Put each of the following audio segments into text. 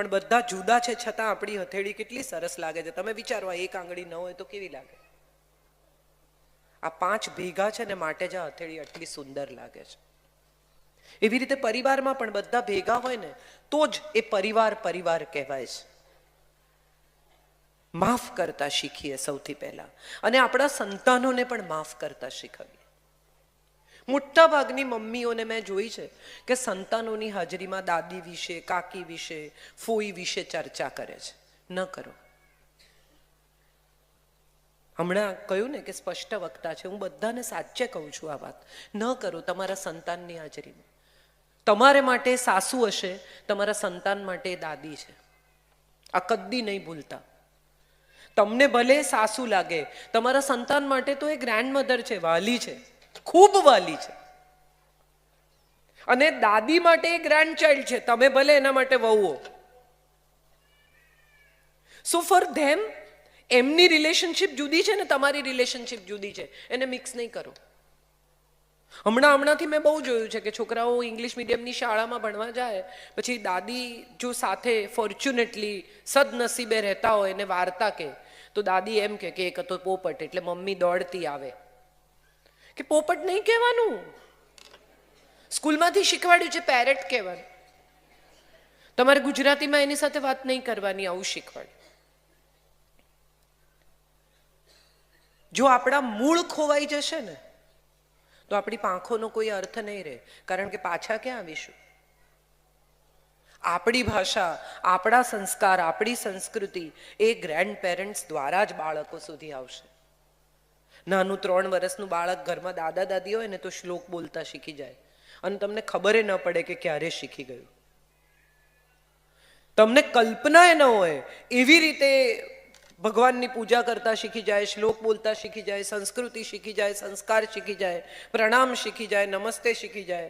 પણ બધા જુદા છે છતાં આપણી હથેળી કેટલી સરસ લાગે છે. તમે વિચારો, એક આંગળી ન હોય તો કેવી લાગે? આ 5 ભેગા છે ને માટે જ આ હથેળી આટલી સુંદર લાગે છે. એવી રીતે પરિવારમાં પણ બધા ભેગા હોય ને તો જ એ પરિવાર પરિવાર કહેવાય છે. માફ કરતા શીખીએ સૌથી પહેલા, અને આપણા સંતાનોને પણ માફ કરતા શીખવીએ. મોટા ભાગની મમ્મીઓને મેં જોઈ છે કે સંતાનોની હાજરીમાં દાદી વિશે, કાકી વિશે, ફોઈ વિશે ચર્ચા કરે છે. ન કરો. હમણાં કહ્યું ને કે સ્પષ્ટ વક્તા છે, હું બધાને સાચે કહું છું આ વાત. ન કરો તમારા સંતાનની હાજરીમાં. તમારે માટે સાસુ હશે, તમારા સંતાન માટે દાદી છે. આ કદી નહીં ભૂલતા. તમને ભલે સાસુ લાગે, તમારા સંતાન માટે તો એ ગ્રેન્ડમધર છે, વાલી છે, ખૂબ વાલી છે. અને દાદી માટે એ ગ્રેન્ડ ચાઇલ્ડ છે, તમે ભલે એના માટે વહુઓ. સો ફોર ધેમ એમની રિલેશનશિપ જુદી છે ને તમારી રિલેશનશિપ જુદી છે, એને મિક્સ નહીં કરો. હમણાંથી મેં બહુ જોયું છે કે છોકરાઓ ઇંગ્લિશ મીડિયમની શાળામાં ભણવા જાય, પછી દાદી જો સાથે ફોર્ચ્યુનેટલી સદનસીબે રહેતા હોય એને વાર્તા કહે તો દાદી એમ કે એક હતો પોપટ, એટલે મમ્મી દોડતી આવે કે પોપટ નહીં કહેવાનું, સ્કૂલમાંથી શીખવાડ્યું છે પેરેટ કહેવાનું, તમારે ગુજરાતીમાં એની સાથે વાત નહીં કરવાની, આવું શીખવાડ્યું. જો આપણા મૂળ ખોવાઈ જશે ને તો આપણી પાંખોનો કોઈ અર્થ નહીં રહે, કારણ કે પાછા ક્યાં આવીશું? આપણી ભાષા, આપણા સંસ્કાર, આપણી સંસ્કૃતિ એ ગ્રેન્ડ પેરેન્ટ્સ દ્વારા જ બાળકો સુધી આવશે. નાનું 3 વર્ષનું બાળક ઘરમાં દાદા દાદી હોય ને તો શ્લોક બોલતા શીખી જાય, અને તમને ખબર ન પડે કે ક્યારે શીખી ગયું. તમને કલ્પના ન હોય એવી રીતે ભગવાનની પૂજા કરતા શીખી જાય, શ્લોક બોલતા શીખી જાય, સંસ્કૃતિ શીખી જાય, સંસ્કાર શીખી જાય, પ્રણામ શીખી જાય, નમસ્તે શીખી જાય.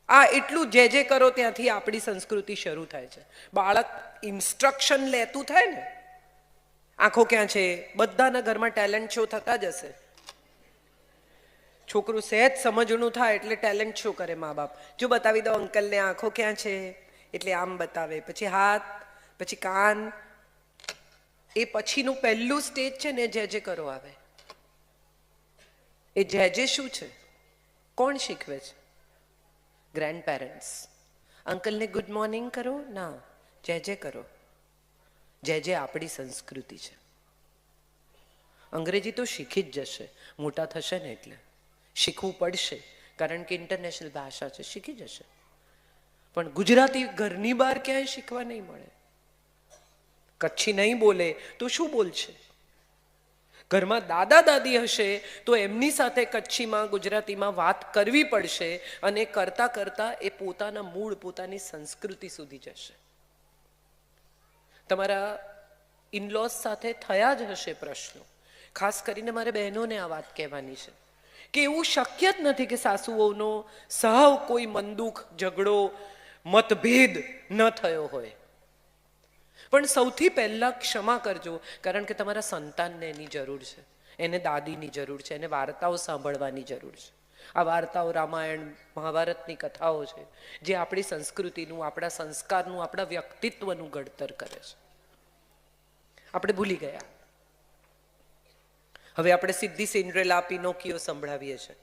આ એટલું જે કરો ત્યાંથી આપણી સંસ્કૃતિ શરૂ થાય છે. બાળક ઇન્સ્ટ્રક્શન લેતું થાય ને, આંખો ક્યાં છે, બધાના ઘરમાં ટેલેન્ટ શો થતા જ હશે. છોકરું સહેજ સમજણું થાય એટલે ટેલેન્ટ શો કરે મા બાપ. જો બતાવી દો અંકલને આંખો ક્યાં છે, એટલે આમ બતાવે, પછી હાથ, પછી કાન. એ પછીનું પહેલું સ્ટેજ છે ને જે કરો આવે. એ જે શું છે? કોણ શીખવે છે? Grand parents. અંકલને ગુડ મોર્નિંગ કરો ના, જે કરો. જે આપણી સંસ્કૃતિ છે. અંગ્રેજી તો શીખી જ જશે, મોટા થશે ને એટલે શીખવું પડશે, કારણ કે ઇન્ટરનેશનલ ભાષા છે, શીખી જશે. પણ ગુજરાતી ઘરની બહાર ક્યાંય શીખવા નહીં મળે. કચ્છી નહીં બોલે તો શું બોલશે? ઘરમાં દાદા દાદી હશે તો એમની સાથે કચ્છીમાં, ગુજરાતીમાં વાત કરવી પડશે, અને કરતા કરતા એ પોતાના મૂળ, પોતાની સંસ્કૃતિ સુધી જશે. તમારા ઇનલોઝ સાથે થયા જ હશે પ્રશ્નો. ખાસ કરીને મારે બહેનોને આ વાત કહેવાની છે કે એવું શક્ય જ નથી કે સાસુઓનો સહવ કોઈ મનદુખ, ઝઘડો, મતભેદ ન થયો હોય. પણ સૌથી પહેલા ક્ષમા કરજો, કારણ કે તમારા સંતાનને એની જરૂર છે, એને દાદીની જરૂર છે, એને વાર્તાઓ સાંભળવાની જરૂર છે. આ વાર્તાઓ રામાયણ, મહાભારતની કથાઓ છે જે આપણી સંસ્કૃતિનું, આપણા સંસ્કારનું, આપણા વ્યક્તિત્વનું ઘડતર કરે છે. આપણે ભૂલી ગયા. હવે આપણે સીધી સિન્ડ્રેલા, પિનોકિયો સંભળાવીએ છીએ.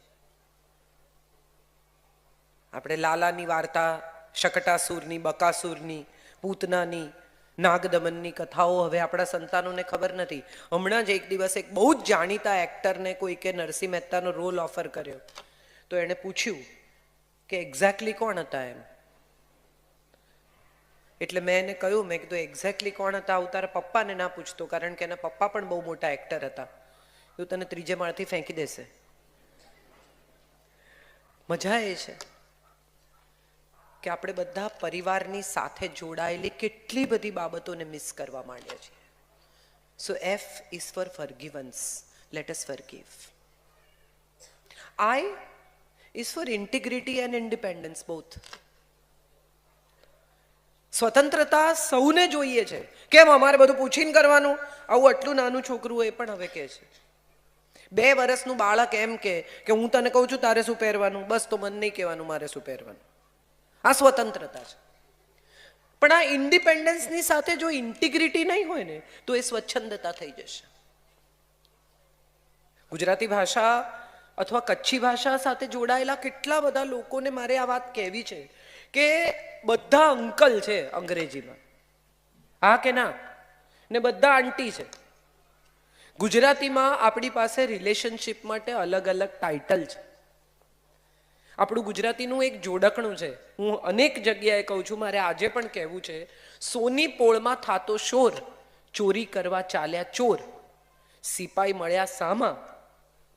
આપણે લાલાની વાર્તા, શકટાસુરની, બકાસુરની, પૂતનાની, નાગદમનની કથાઓ હવે આપણા સંતાનોને ખબર નથી. હમણાં જ એક દિવસ એક બહુ જ જાણીતા એક્ટરને કોઈકે નરસિંહ મહેતાનો રોલ ઓફર કર્યો, તો એણે પૂછ્યું કે એક્ઝેક્ટલી કોણ હતા એમ. એટલે મેં એને કહ્યું, મેં કીધું એક્ઝેક્ટલી કોણ હતા આવું તારા પપ્પાને ના પૂછતો, કારણ કે એના પપ્પા પણ બહુ મોટા એક્ટર હતા, એવું તને 3જે માળથી ફેંકી દેશે. મજા એ છે કે આપણે બધા પરિવારની સાથે જોડાયેલી કેટલી બધી બાબતોને મિસ કરવા માંડ્યા છીએ. સો F is for forgivance. Let us forgive. I is for integrity and independence both. સ્વતંત્રતા સૌને જોઈએ છે. કેમ અમારે બધું પૂછીને કરવાનું? આવું આટલું નાનું છોકરું એ પણ હવે કહે છે. 2 વર્ષનું બાળક એમ કે હું તને કહું છું તારે શું પહેરવાનું, બસ તો મને નહીં કહેવાનું મારે શું પહેરવાનું. આ સ્વતંત્રતા છે. પણ આ ઇન્ડિપેન્ડન્સની સાથે જો ઇન્ટિગ્રિટી નહીં હોય ને તો એ સ્વચ્છંદતા થઈ જશે. ગુજરાતી ભાષા અથવા કચ્છી ભાષા સાથે જોડાયેલા કેટલા બધા લોકોને મારે આ વાત કહેવી છે કે બધા અંકલ છે અંગ્રેજીમાં, હા કે ના, ને બધા આંટી છે. ગુજરાતીમાં આપણી પાસે રિલેશનશિપ માટે અલગ અલગ ટાઇટલ છે. આપણું ગુજરાતીનું એક જોડકણું છે, હું અનેક જગ્યાએ કહું છું, મારે આજે પણ કહેવું છે. સોની પોળમાં થાતો શોર, ચોરી કરવા ચાલ્યા ચોર, સિપાઈ મળ્યા સામા,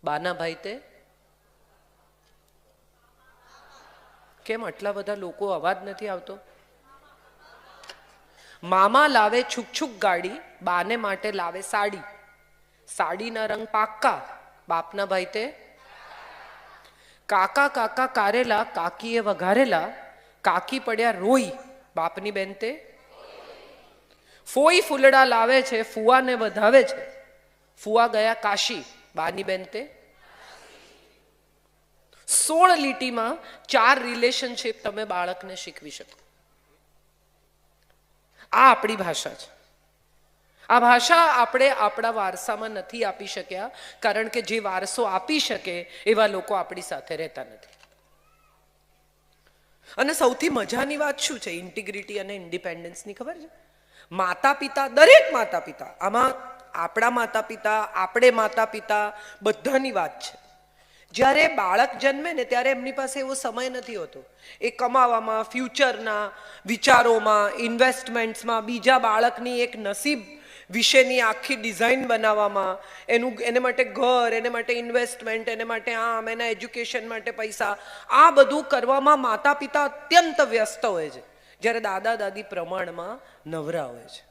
બાના ભાઈ તે. કેમ આટલા બધા લોકો અવાજ નથી આવતો? મામા લાવે છુક છુક ગાડી, બાને માટે લાવે સાડી, સાડીના રંગ પાક્કા, બાપના ભાઈ તે. કાકા કાકા કારેલા, કાકીએ વઘારેલા, કાકી પડ્યા રોઈ, બાપની બેન તે. ફોઈ ફૂલડા લાવે છે, ફુવાને વધાવે છે, ફુવા ગયા કાશી, બાની બેન તે. 16 લીટીમાં 4 રિલેશનશિપ તમે બાળકને શીખવી શકો. આ આપણી ભાષા છે. આ ભાષા આપણે આપણા વારસામાં નથી આપી શક્યા, કારણ કે જે વારસો આપી શકે એવા લોકો આપણી સાથે રહેતા નથી. અને સૌથી મજાની વાત શું છે ઇન્ટિગ્રિટી અને ઇન્ડિપેન્ડન્સની ખબર છે? માતા પિતા, દરેક માતા પિતા, આમાં આપણા માતા પિતા, આપણે માતા પિતા, બધાની વાત છે. જ્યારે બાળક જન્મે ને ત્યારે એમની પાસે એવો સમય નથી હોતો એ કમાવામાં, ફ્યુચરના વિચારોમાં, ઇન્વેસ્ટમેન્ટ્સમાં, બીજા બાળકની એક નસીબ વિશેની આખી ડિઝાઇન બનાવવામાં, એને માટે ઘર, એને માટે ઇન્વેસ્ટમેન્ટ, એને માટે આમ, એના એજ્યુકેશન માટે પૈસા, આ બધું કરવામાં માતા પિતા અત્યંત વ્યસ્ત હોય છે, જ્યારે દાદા દાદી પ્રમાણમાં નવરા હોય છે.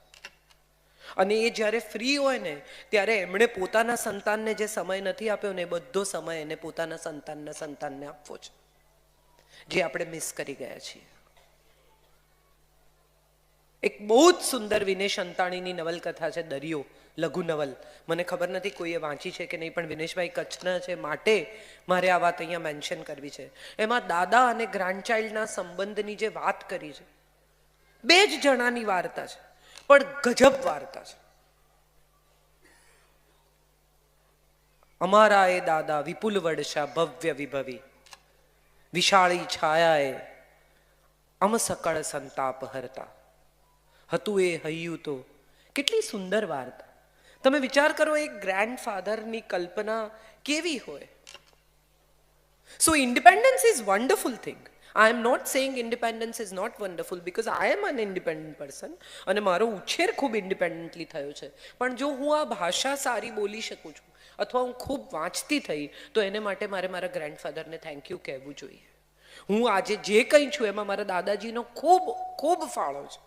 અને એ જ્યારે ફ્રી હોય ને ત્યારે એમણે પોતાના સંતાનને જે સમય નથી આપ્યો ને એ બધો સમય એને પોતાના સંતાનને આપવો છે, જે આપણે મિસ કરી ગયા છીએ. એક બહુ જ સુંદર વિનેશ અંતાણીની નવલકથા છે દરિયો, લઘુ નવલ. મને ખબર નથી કોઈએ વાંચી છે કે નહીં, પણ વિનેશભાઈ કચ્છના છે માટે મારે આ વાત અહીંયા મેન્શન કરવી છે. એમાં દાદા અને ગ્રાન્ડચાઇલ્ડના સંબંધની જે વાત કરી છે, 2 જ જણાની વાર્તા છે, પણ ગજબ વાર્તા છે. અમારા એ દાદા વિપુલ વડશા ભવ્ય વિભવી, વિશાળી છાયાએ અમ સકળ સંતાપ હરતા, હતું એ હૈયું તો. કેટલી સુંદર વાર્તા. તમે વિચાર કરો એક ગ્રેન્ડફાધરની કલ્પના કેવી હોય. So independence is wonderful thing. I am not saying independence is not wonderful because I am an independent person અને મારો ઉછેર ખૂબ ઇન્ડિપેન્ડન્ટલી થયો છે. પણ જો હું આ ભાષા સારી બોલી શકું છું અથવા હું ખૂબ વાંચતી થઈ તો એને માટે મારે મારા ગ્રેન્ડફાધરને થેન્ક યુ કહેવું જોઈએ. હું આજે જે કંઈ છું એમાં મારા દાદાજીનો ખૂબ ખૂબ ફાળો છે.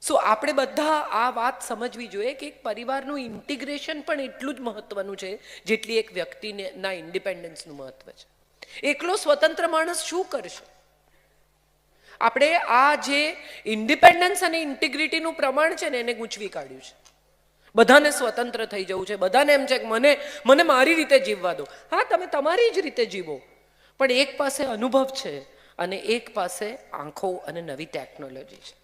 સો આપણે બધા આ વાત સમજવી જોઈએ કે એક પરિવારનું ઇન્ટિગ્રેશન પણ એટલું જ મહત્વનું છે જેટલી એક વ્યક્તિના ઇન્ડિપેન્ડન્સનું મહત્વ છે. એકલો સ્વતંત્ર માણસ શું કરશે? આપણે આ જે ઇન્ડિપેન્ડન્સ અને ઇન્ટિગ્રિટીનું પ્રમાણ છે ને એને ગૂંચવી કાઢ્યું છે. બધાને સ્વતંત્ર થઈ જવું છે, બધાને એમ છે કે મને મારી રીતે જીવવા દો. હા, તમે તમારી જ રીતે જીવો, પણ એક પાસે અનુભવ છે અને એક પાસે આંખો અને નવી ટેકનોલોજી છે.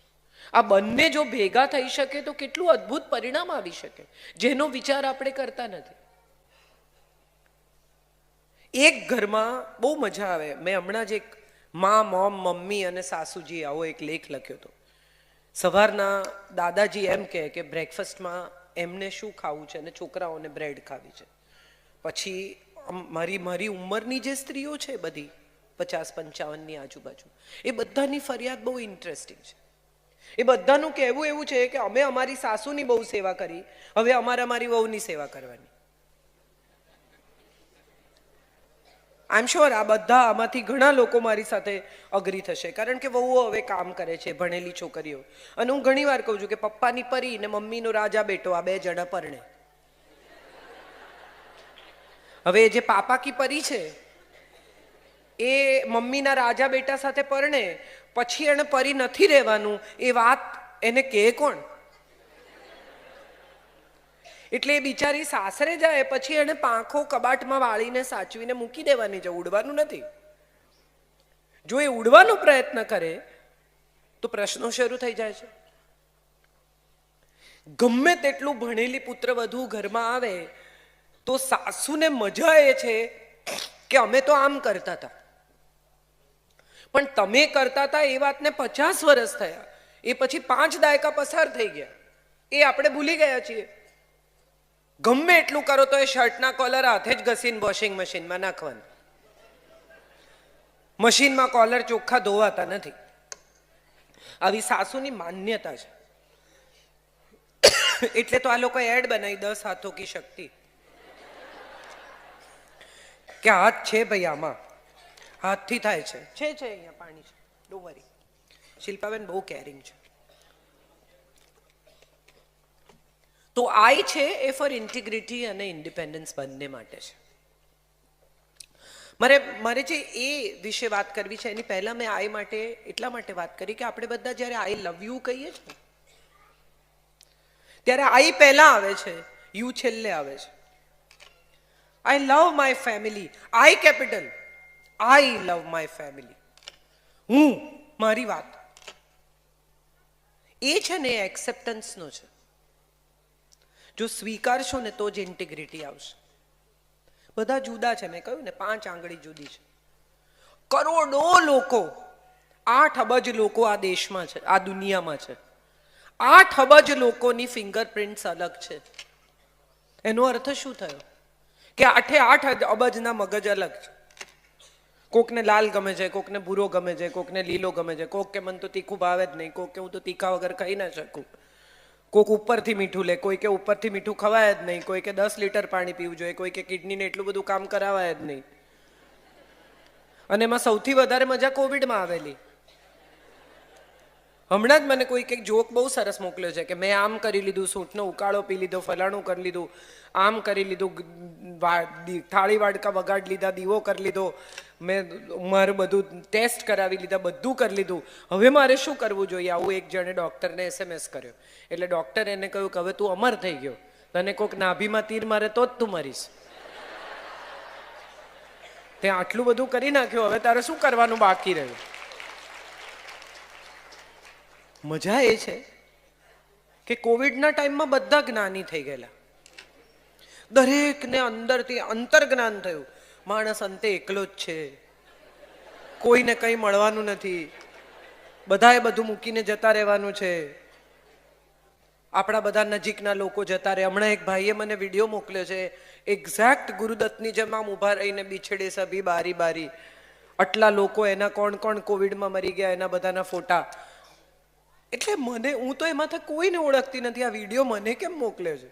આ બંને જો ભેગા થઈ શકે તો કેટલું અદ્ભુત પરિણામ આવી શકે, જેનો વિચાર આપણે કરતા નથી. એક ઘરમાં બહુ મજા આવે. મેં હમણાં જ એક મોમ, મમ્મી અને સાસુજી આવો એક લેખ લખ્યો હતો. સવારના દાદાજી એમ કહે કે બ્રેકફાસ્ટમાં એમને શું ખાવું છે અને છોકરાઓને બ્રેડ ખાવી છે. પછી મારી ઉંમરની જે સ્ત્રીઓ છે બધી 50-55ની આજુબાજુ, એ બધાની ફરિયાદ બહુ ઇન્ટરેસ્ટિંગ છે. એ બધાનું કહેવું એવું છે કે અમે અમારી સાસુની બહુ સેવા કરી, હવે અમારે અમારી વહુની સેવા કરવાની. આઈ એમ શ્યોર આ બધા આમાંથી ઘણા લોકો મારી સાથે અગ્રી થશે, કારણ કે વહુઓ હવે કામ કરે છે, ભણેલી છોકરીઓ. અને હું ઘણી વાર કહું છું કે પપ્પાની પરી ને મમ્મીનો રાજા બેટો આ 2 જણા પરણે. હવે જે પાપા કી પરી છે એ મમ્મીના રાજા બેટા સાથે પરણે, પછી એને પરી નથી રહેવાનું એ વાત એને કહે કોણ? એટલે એ બિચારી સાસરે જાય પછી એને પાંખો કબાટમાં વાળીને સાચવીને મૂકી દેવાની છે, ઉડવાનું નથી. જો એ ઉડવાનો પ્રયત્ન કરે તો પ્રશ્નો શરૂ થઈ જાય છે. ગમે તેટલું ભણેલી પુત્રવધુ ઘરમાં આવે તો સાસુને મજા એ છે કે અમે તો આમ કરતા હતા, પણ તમે કરતા હતા એ વાતને 50 વર્ષ થયા, એ પછી 5 દાયકા પસાર થઈ ગયા, એ આપણે ભૂલી ગયા છીએ. ગમે એટલું કરો તો એ શર્ટના કોલર હાથે જ ઘસીને વોશિંગ મશીનમાં નાખવાનું. મશીનમાં કોલર ચોખ્ખા ધોવાતા નથી. આવી સાસુની માન્યતા છે. એટલે તો આ લોકો એડ બનાવી 10 હાથો કી શક્તિ, કે હાથ છે ભાઈ, આમાં હાથથી થાય છે. અહીંયા પાણી છે, ડોન્ટ વરી. શિલ્પાબેન બહુ કેરિંગ છે. તો આઈ છે એ ફોર ઇન્ટિગ્રિટી અને ઇન્ડિપેન્ડન્સ બંને માટે છે. મારે જે એ વિશે વાત કરવી છે એની પહેલા મેં આઈ માટે એટલા માટે વાત કરી કે આપણે બધા જ્યારે આઈ લવ યુ કહીએ છીએ ત્યારે આઈ પહેલા આવે છે, યુ છેલ્લે આવે છે. I love my family, I capital, I love my family. હું, મારી વાત એ છે ને, એ એક્સેપ્ટન્સનો છે. જો સ્વીકારશો ને તો જ ઇન્ટિગ્રિટી આવશે. બધા જુદા છે, મેં કહ્યું ને 5 આંગળી જુદી છે. કરોડો લોકો, 8 અબજ લોકો આ દેશમાં છે, આ દુનિયામાં છે. 8 અબજ લોકોની ફિંગરપ્રિન્ટ્સ અલગ છે. એનો અર્થ શું થયો? કે 8 અબજના મગજ અલગ છે. કોકને લાલ ગમે છે, કોકને ભૂરો ગમે છે, કોકને લીલો ગમે છે, કોક કે મને તો તીખું ભાવે જ નહીં, કોક કે હું તો તીખા વગર ખાઈ ના શકું, કોક ઉપરથી મીઠું લે, કોઈ કે ઉપરથી મીઠું ખવાય જ નહીં, કોઈ કે 10 લીટર પાણી પીવું જોઈએ, કોઈ કે કિડનીને એટલું બધું કામ કરાવાય જ નહીં. અને એમાં સૌથી વધારે મજા કોવિડમાં આવેલી. હમણાં જ મને કોઈ કંઈક જોક બહુ સરસ મોકલ્યો છે કે મેં આમ કરી લીધું, સૂંઠનો ઉકાળો પી લીધો, ફલાણું કરી લીધું, આમ કરી લીધું, થાળી વાડકા વગાડી લીધા, દીવો કરી લીધો, મેં મારું બધું ટેસ્ટ કરાવી લીધા, બધું કરી લીધું, હવે મારે શું કરવું જોઈએ? આવું એક જણે ડૉક્ટરને SMS કર્યો. એટલે ડૉક્ટરે એને કહ્યું કે હવે તું અમર થઈ ગયો, તને કોઈક નાભીમાં તીર મારે તો જ તું મરીશ. તે આટલું બધું કરી નાખ્યું, હવે તારે શું કરવાનું બાકી રહ્યું? મજા એ છે કે કોવિડના ટાઈમમાં બધા જ્ઞાની થઈ ગયેલા, દરેકને અંદરથી અંતર્જ્ઞાન થયું. માણસ અંતે એકલો જ છે, કોઈને કંઈ મળવાનું નથી, બધાએ બધું મૂકીને જતા રહેવાનું છે. આપણા બધા નજીકના લોકો જતા રહે. હમણાં એક ભાઈએ મને વિડીયો મોકલ્યો છે, એક્ઝેક્ટ ગુરુદત્તની જેમ આમ ઊભા રહીને બિછડે સભી બારી બારી, આટલા લોકો, એના કોણ કોણ કોવિડમાં મરી ગયા, એના બધાના ફોટા. એટલે હું તો એમાંથી કોઈને ઓળખતી નથી, આ વિડીયો મને કેમ મોકલ્યો છે?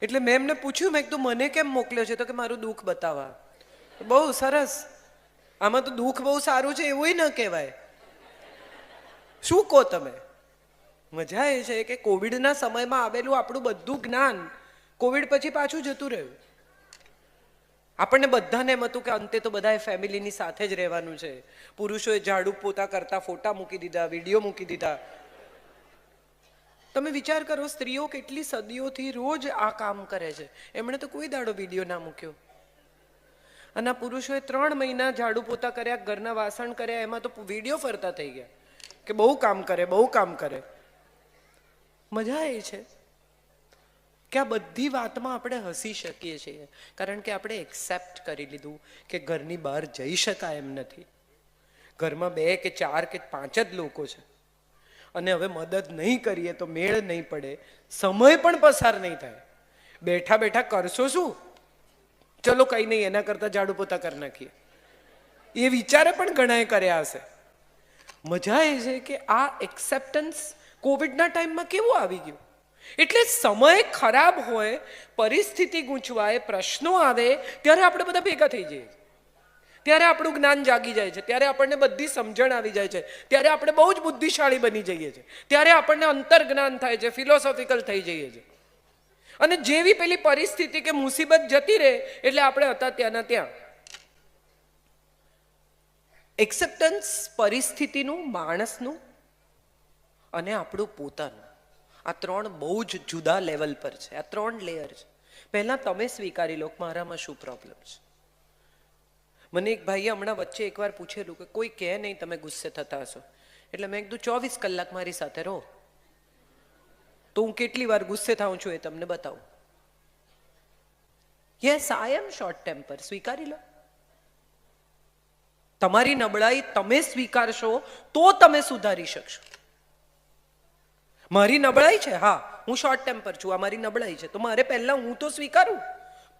એટલે મેં એમને પૂછ્યું, મેં કીધું મને કેમ મોકલ્યો છે? તો કે મારું દુઃખ બતાવવા. બહુ સરસ, આમાં તો દુઃખ બહુ સારું છે એવું ન કહેવાય. શું કહો તમે? મજા એ છે કે કોવિડના સમયમાં આવેલું આપણું બધું જ્ઞાન કોવિડ પછી પાછું જતું રહ્યું. આપણને બધાને એમ હતું કે અંતે તો બધાએ ફેમિલીની સાથે જ રહેવાનું છે. પુરુષોએ ઝાડુ પોતા કરતા ફોટા મૂકી દીધા, વિડીયો મૂકી દીધા. તમે વિચાર કરો, સ્ત્રીઓ કેટલી સદીઓથી રોજ આ કામ કરે છે, એમણે તો કોઈ દાડો વિડીયો ના મૂક્યો. અને પુરુષોએ 3 મહિના ઝાડુ પોતા કર્યા, ઘરના વાસણ કર્યા, એમાં તો વિડીયો ફરતા થઈ ગયા કે બહુ કામ કરે, બહુ કામ કરે. મજા એ છે કે આ બધી વાતમાં આપણે હસી શકીએ છીએ, કારણ કે આપણે એક્સેપ્ટ કરી લીધું કે ઘરની બહાર જઈ શકાય એમ નથી. ઘરમાં 2 કે 4 કે 5 જ લોકો છે, અને હવે મદદ નહીં કરીએ તો મેળ નહીં પડે, સમય પણ પસાર નહીં થાય. બેઠા બેઠા કરશો શું? ચલો કંઈ નહીં, એના કરતાં ઝાડુ પોતા કરી નાખીએ, એ વિચારે પણ ઘણાએ કર્યા હશે. મજા એ છે કે આ એક્સેપ્ટન્સ કોવિડના ટાઈમમાં કેવું આવી ગયું. એટલે સમય ખરાબ હોય, પરિસ્થિતિ ગૂંચવાય, પ્રશ્નો આવે, ત્યારે આપણે બધા ભેગા થઈ જઈએ, ત્યારે આપણું જ્ઞાન જાગી જાય છે, ત્યારે આપણને બધી સમજણ આવી જાય છે, ત્યારે આપણે બહુ જ બુદ્ધિશાળી બની જઈએ છીએ, ત્યારે આપણને અંતર્જ્ઞાન થાય છે, ફિલોસોફિકલ થઈ જઈએ છીએ. અને જેવી પેલી પરિસ્થિતિ કે મુસીબત જતી રહે એટલે આપણે હતા ત્યાંના ત્યાં. એક્સેપ્ટન્સ પરિસ્થિતિનું, માણસનું અને આપણું પોતાનું, આ 3 બહુ જ જુદા લેવલ પર છે. આ 3 લેયર છે. પહેલા તમે સ્વીકારી લો મારામાં શું પ્રોબ્લેમ છે. મને એક ભાઈએ હમણાં વચ્ચે એકવાર પૂછેલું કે કોઈ કહે નહીં તમે ગુસ્સે થતા હશો, એટલે મેં કીધું 24 કલાક મારી સાથે રહો તો હું કેટલી વાર ગુસ્સે થાઉં છું એ તમને બતાવું. યસ, આઈ એમ શોર્ટ ટેમ્પર, સ્વીકારી લો. તમારી નબળાઈ તમે સ્વીકારશો તો તમે સુધારી શકશો. મારી નબળાઈ છે, હા હું શોર્ટ ટેમ્પર છું, આ મારી નબળાઈ છે, તો મારે પહેલા હું તો સ્વીકારું,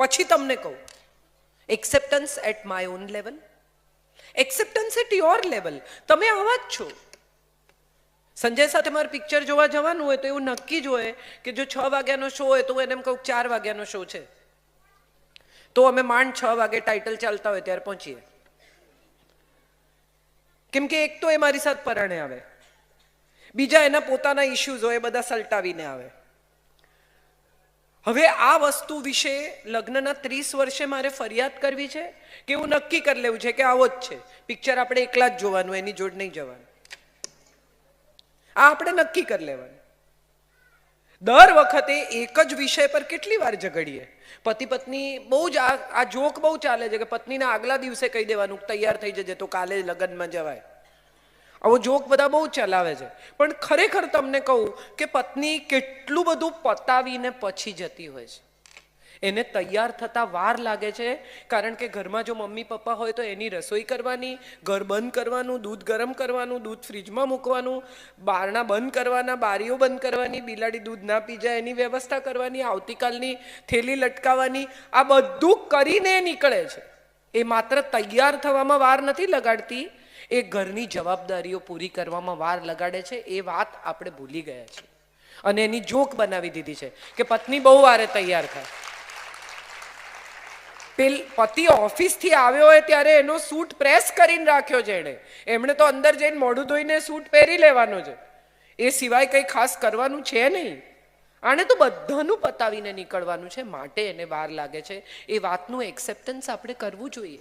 પછી તમને કહું. Acceptance at my own level, acceptance at your level. તમે આવા જ છો. સંજય સાથે મારે પિક્ચર જોવા જવાનું હોય તો એવું નક્કી જ હોય કે જો 6 વાગ્યાનો શો હોય તો હું એને એમ કહું 4 વાગ્યાનો શો છે, તો અમે માંડ 6 વાગે ટાઇટલ ચાલતા હોય ત્યારે પહોંચીએ. કેમ કે એક તો એ મારી સાથે પરાણે આવે, બીજા એના પોતાના ઇશ્યુઝ હોય, બધા સલટાવીને આવે. હવે આ વસ્તુ વિશે લગ્નના 30 વર્ષે મારે ફરિયાદ કરવી છે કે એવું નક્કી કરી લેવું છે કે આવો જ છે, પિક્ચર આપણે એકલા જ જોવાનું, એની જોડ નહીં જવાનું. આ આપણે નક્કી કરી લેવાનું. દર વખતે એક જ વિષય પર કેટલી વાર ઝઘડીએ. પતિ પત્ની બહુ જ આ જોક બહુ ચાલે છે કે પત્નીને આગલા દિવસે કહી દેવાનું તૈયાર થઈ જજે તો કાલે લગ્નમાં જવાય. આવો જોક બધા બહુ ચલાવે છે, પણ ખરેખર તમને કહું કે પત્ની કેટલું બધું પતાવીને પછી જતી હોય છે. એને તૈયાર થતા વાર લાગે છે, કારણ કે ઘરમાં જો મમ્મી પપ્પા હોય તો એની રસોઈ કરવાની, ઘર બંધ કરવાનું, દૂધ ગરમ કરવાનું, દૂધ ફ્રીજમાં મૂકવાનું, બારણા બંધ કરવાના, બારીઓ બંધ કરવાની, બિલાડી દૂધ ના પી જાય એની વ્યવસ્થા કરવાની, આવતીકાલની થેલી લટકાવવાની, આ બધું કરીને નીકળે છે. એ માત્ર તૈયાર થવામાં વાર નથી લગાડતી, એ ઘરની જવાબદારીઓ પૂરી કરવામાં વાર લગાડે છે. એ વાત આપણે ભૂલી ગયા છીએ અને એની જોક બનાવી દીધી છે કે પત્ની બહુ વારે તૈયાર થાય. પતિ ઓફિસથી આવ્યો હોય ત્યારે એનો સૂટ પ્રેસ કરીને રાખ્યો છે એમણે તો અંદર જઈને મોઢું ધોઈને સૂટ પહેરી લેવાનો છે, એ સિવાય કંઈ ખાસ કરવાનું છે નહીં. આને તો બધાનું પતાવીને નીકળવાનું છે, માટે એને વાર લાગે છે. એ વાતનું એક્સેપ્ટન્સ આપણે કરવું જોઈએ.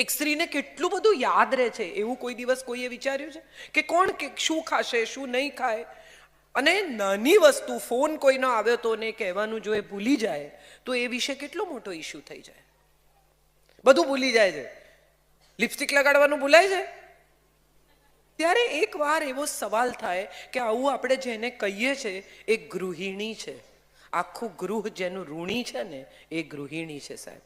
એક સ્ત્રીને કેટલું બધું યાદ રહે છે એવું કોઈ દિવસ કોઈએ વિચાર્યું છે કે કોણ શું ખાશે, શું નહીં ખાય? અને નાની વસ્તુ, ફોન કોઈનો આવ્યો તો ને કહેવાનું જો એ ભૂલી જાય તો એ વિશે કેટલો મોટો ઇશ્યુ થઈ જાય. બધું ભૂલી જાય છે, લિપસ્ટિક લગાડવાનું ભૂલાય છે. ત્યારે એક વાર એવો સવાલ થાય કે આવું આપણે જેને કહીએ છે એ ગૃહિણી છે. આખું ગૃહ જેનું ઋણી છે ને એ ગૃહિણી છે સાહેબ.